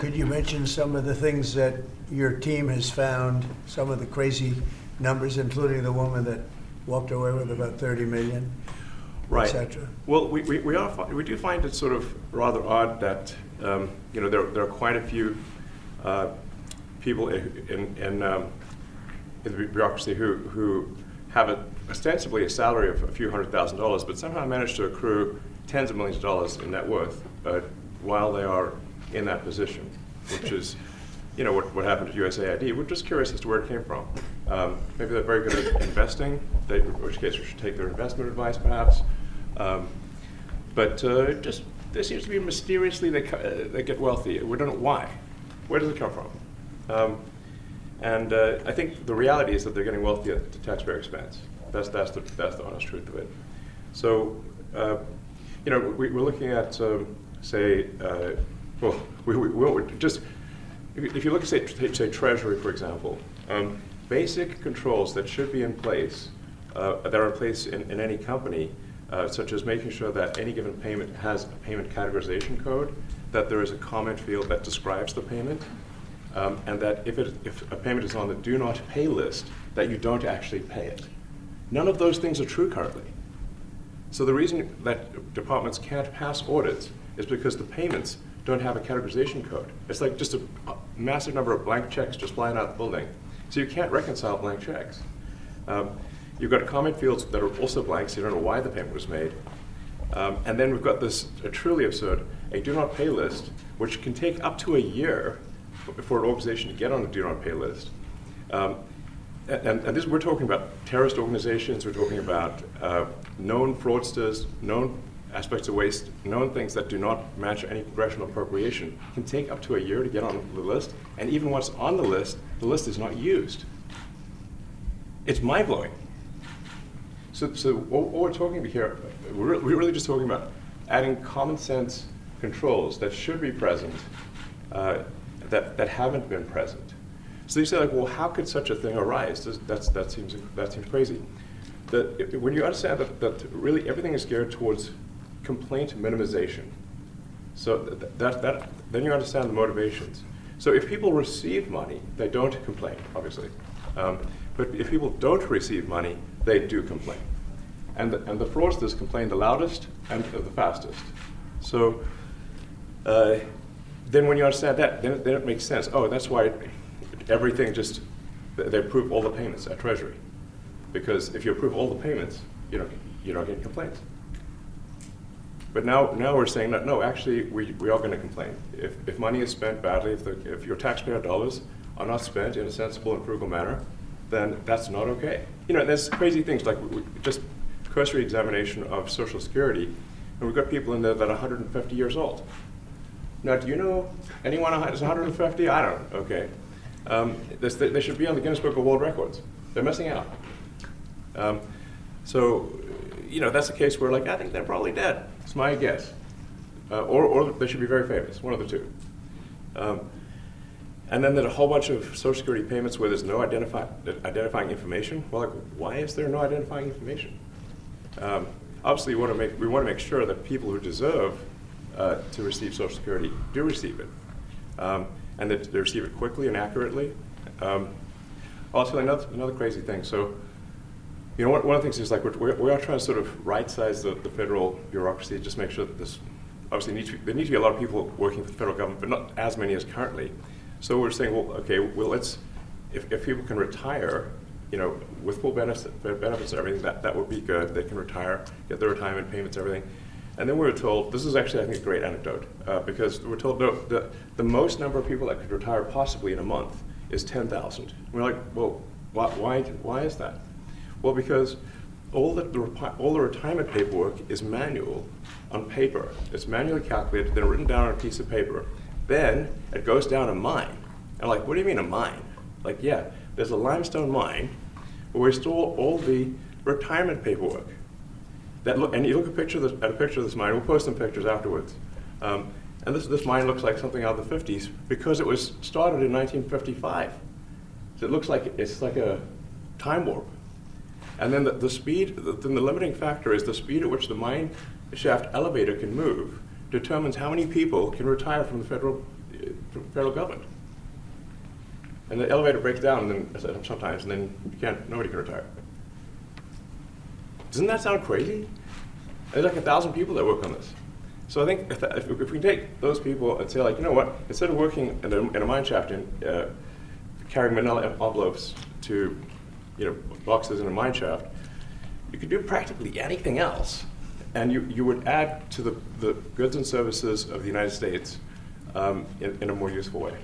Could you mention some of the things that your team has found, some of the crazy numbers, including the woman that walked away with about 30 million, right. et cetera? Well, we do find it sort of rather odd that there are quite a few people in the bureaucracy who have ostensibly a salary of a few $100,000, but somehow manage to accrue tens of millions of dollars in net worth while they are in that position, which is, what happened to USAID. We're just curious as to where it came from. Maybe they're very good at investing, in which case we should take their investment advice, perhaps. But just there seems to be mysteriously they get wealthy. We don't know why. Where does it come from? And I think the reality is that they're getting wealthy at the taxpayer expense. That's the honest truth of it. So, we're looking at if you look at say Treasury, for example, basic controls that should be in place, that are in place in any company, such as making sure that any given payment has a payment categorization code, that there is a comment field that describes the payment, and that if a payment is on the do not pay list, that you don't actually pay it. None of those things are true currently. So the reason that departments can't pass audits is because the payments don't have a categorization code. It's like just a massive number of blank checks just flying out the building. So you can't reconcile blank checks. You've got comment fields that are also blank, so you don't know why the payment was made. And then we've got this truly absurd, a do not pay list, which can take up to a year for an organization to get on a do not pay list. And this, we're talking about terrorist organizations, we're talking about known fraudsters, known aspects of waste, known things that do not match any congressional appropriation, can take up to a year to get on the list, and even once on the list is not used. It's mind-blowing. So what we're talking about here, we're really just talking about adding common sense controls that should be present, that haven't been present. So you say, like, well, how could such a thing arise? That seems crazy. When you understand that really everything is geared towards complaint minimization, so then you understand the motivations. So if people receive money, they don't complain, obviously. But if people don't receive money, they do complain. And the fraudsters complain the loudest and the fastest. So then when you understand that, then it makes sense. Oh, that's why everything they approve all the payments at Treasury. Because if you approve all the payments, you don't get complaints. But now we're saying that, no, actually, we are going to complain. If money is spent badly, if your taxpayer dollars are not spent in a sensible and frugal manner, then that's not okay. There's crazy things like just cursory examination of Social Security, and we've got people in there that are 150 years old. Now, do you know anyone who's 150? I don't. Okay. They should be on the Guinness Book of World Records. They're missing out. So, that's a case where, like, I think they're probably dead. It's my guess. Or they should be very famous, one of the two. And then there's a whole bunch of Social Security payments where there's no identifying information. Well, like, why is there no identifying information? Obviously, we want to make sure that people who deserve to receive Social Security do receive it, and that they receive it quickly and accurately. I'll tell you another crazy thing. So, one of the things is, like, we are trying to sort of right-size the federal bureaucracy, just make sure that this, obviously there need to be a lot of people working for the federal government, but not as many as currently. So we're saying, well, okay, let's, if people can retire, with full benefits and everything, that would be good. They can retire, get their retirement payments, everything. And then we were told, this is actually, I think, a great anecdote, because we're told, no, the most number of people that could retire possibly in a month is 10,000. We're like, well, why is that? Well, because all the retirement paperwork is manual on paper. It's manually calculated, then written down on a piece of paper. Then it goes down a mine. And I'm like, what do you mean a mine? Like, yeah, there's a limestone mine where we store all the retirement paperwork. And you look at a picture of this mine. We'll post some pictures afterwards. And this mine looks like something out of the 50s because it was started in 1955. So it looks like it's like a time warp. And then the speed, then the limiting factor is the speed at which the mine shaft elevator can move determines how many people can retire from the federal government. And the elevator breaks down and then, sometimes, and then nobody can retire. Doesn't that sound crazy? There's like 1,000 people that work on this. So I think if we can take those people and say, like, you know what, instead of working in a mine shaft and carrying manila envelopes to, boxes in a mine shaft, you could do practically anything else, and you would add to the goods and services of the United States in a more useful way.